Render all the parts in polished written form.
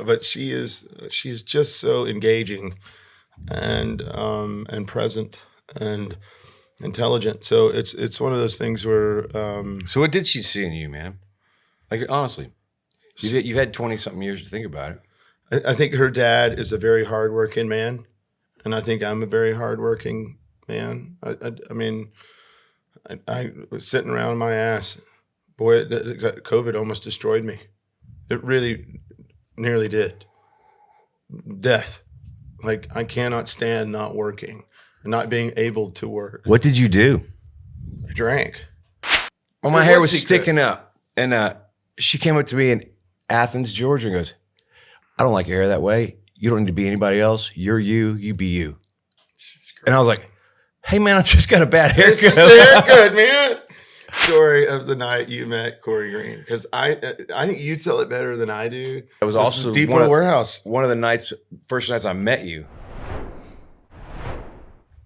but she's just so engaging and present and intelligent. So it's one of those things where. So what did she see in you, man? Like honestly, you've had 20-something years to think about it. I think her dad is a very hardworking man, and I think I'm a very hardworking man. I mean, I was sitting around my ass. Boy, COVID almost destroyed me. It really nearly did. Death. Like, I cannot stand not working and not being able to work. What did you do? I drank. Well, my hair was sticking up, and she came up to me in Athens, Georgia, and goes, "I don't like your hair that way. You don't need to be anybody else. You're you. You be you." And I was like, "Hey, man, I just got a bad haircut." It's just a haircut, man. Story of the night you met Kori Green, because I think you tell it better than I do. It was also deep in the warehouse. One of the first nights I met you.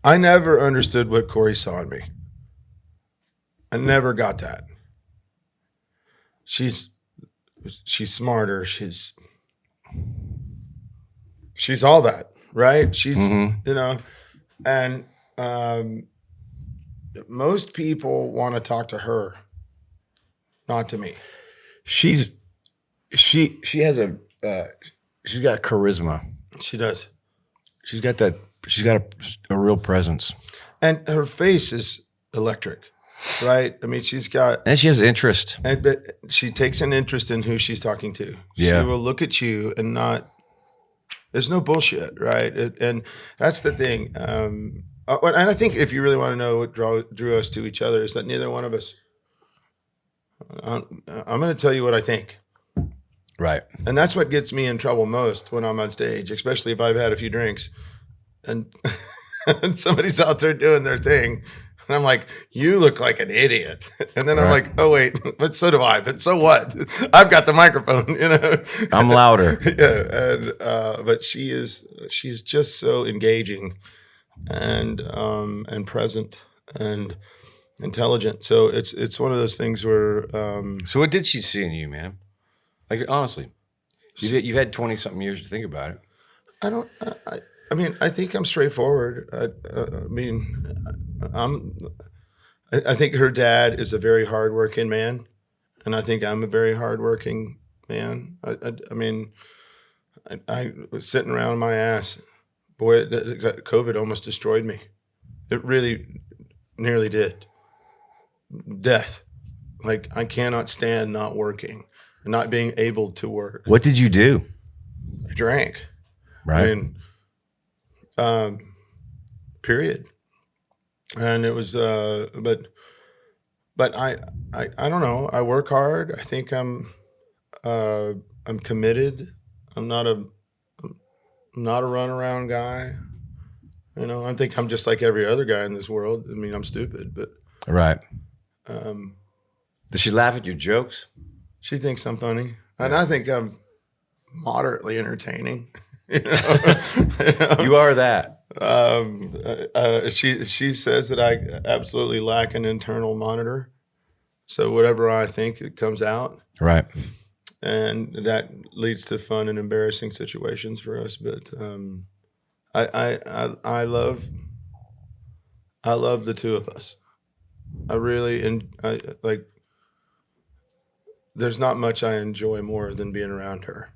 I never understood what Kori saw in me. I never got that. She's smarter. She's all that, right? She's and most people want to talk to her, not to me. She has she's got charisma. She does. She's got a real presence. And her face is electric, right? I mean, and she has interest. But she takes an interest in who she's talking to. Yeah. She will look at you and there's no bullshit, right? And that's the thing. And I think if you really want to know what drew us to each other is that neither one of us, I'm going to tell you what I think. Right. And that's what gets me in trouble most when I'm on stage, especially if I've had a few drinks and, and somebody's out there doing their thing. And I'm like, you look like an idiot. And then I'm like, oh, wait, but so do I. But so what? I've got the microphone, I'm louder. Yeah. And, but she's just so engaging and present and intelligent. So it's one of those things where. So what did she see in you, man? Like, honestly, you've had 20-something years to think about it. I mean, I think I'm straightforward. I think her dad is a very hardworking man, and I think I'm a very hardworking man. I mean, I was sitting around my ass. Boy, COVID almost destroyed me. It really nearly did. Death. Like, I cannot stand not working and not being able to work. What did you do? I drank. Right. I mean, period. And it was, but I don't know. I work hard. I think I'm committed. I'm not a runaround guy. I think I'm just like every other guy in this world. I mean, I'm stupid, but. Right. Does she laugh at your jokes? She thinks I'm funny. And I think I'm moderately entertaining. You are that. She says that I absolutely lack an internal monitor. So whatever I think, it comes out. Right. And that leads to fun and embarrassing situations for us. But I love the two of us. I really, and I like, there's not much I enjoy more than being around her.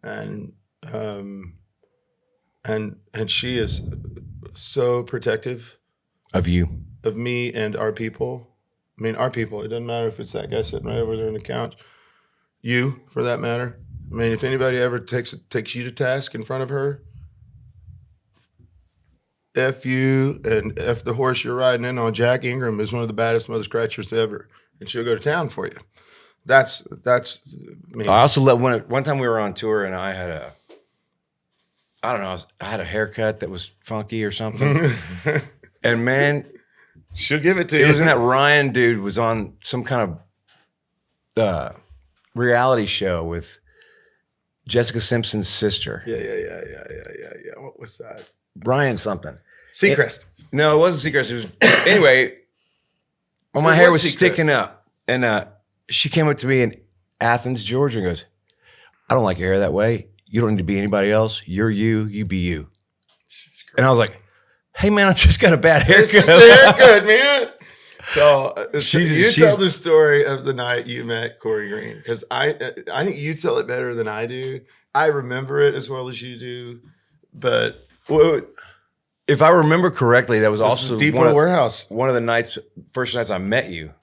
And she is so protective of you, of me and our people. I mean, our people, it doesn't matter if it's that guy sitting right over there on the couch, you for that matter. I mean, if anybody ever takes you to task in front of her, F you and F the horse you're riding in on. Jack Ingram is one of the baddest mother scratchers ever, and she'll go to town for you. That's me. I also love one time we were on tour and I had I had a haircut that was funky or something. And man, she'll give it to you. It was in that Ryan dude was on some kind of reality show with Jessica Simpson's sister. Yeah. What was that? Ryan something. Seacrest. No, it wasn't Seacrest. It was anyway. Well, my hair was sticking up, and she came up to me in Athens, Georgia, and goes, I don't like your hair that way. You don't need to be anybody else. You're you. You be you. And I was like, hey, man, I just got a bad haircut. It's just a haircut, man. So tell the story of the night you met Kori Green, because I think you tell it better than I do. I remember it as well as you do, but if I remember correctly, that was also Deepwater Warehouse. One of the first nights I met you.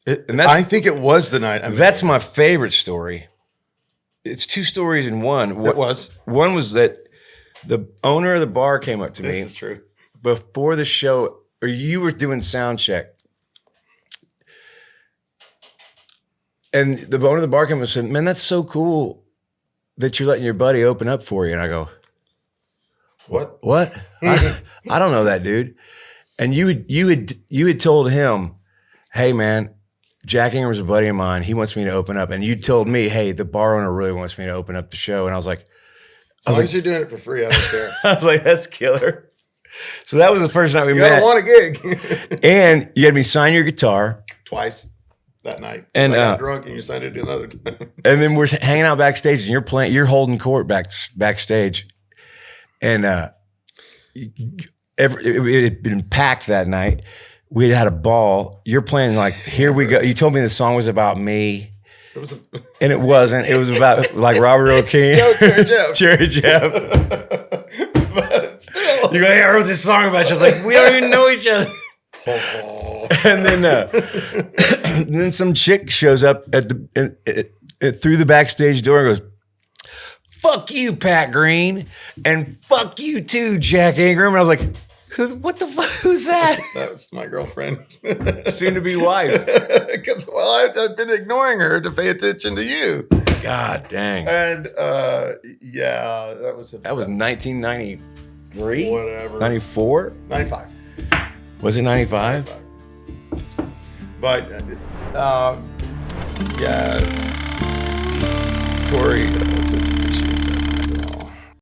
I think it was the night. That's my favorite story. It's two stories in one. It was. One was that the owner of the bar came up to me. This is true. Before the show, or you were doing sound check. And the owner of the bar came up and said, man, that's so cool that you're letting your buddy open up for you. And I go, What? I don't know that dude. And you had told him, hey man, Jack Ingram's a buddy of mine. He wants me to open up. And you told me, hey, the bar owner really wants me to open up the show. And I was like, as long as you're doing it for free, I don't care. I was like, that's killer. So that was the first night we met. You gotta want a gig. And you had me sign your guitar. Twice that night. And I got drunk and you signed it another time. And then we're hanging out backstage and you're holding court backstage. And it had been packed that night. We had a ball. You're playing like, here we go. You told me the song was about me. And it wasn't. It was about like Robert Earl King. No, Cherry Jeff. Cherry Jeff. But still. You go, hey, I wrote this song about you. I was like, we don't even know each other. And then some chick shows up at through the backstage door and goes, fuck you, Pat Green. And fuck you too, Jack Ingram. And I was like, what the fuck? Who's that? That's my girlfriend. Soon to be wife. Because, I've been ignoring her to pay attention to you. God dang. And, yeah, that was 1993? Whatever. 94? 95. Was it 95? 95. But, yeah, Kori,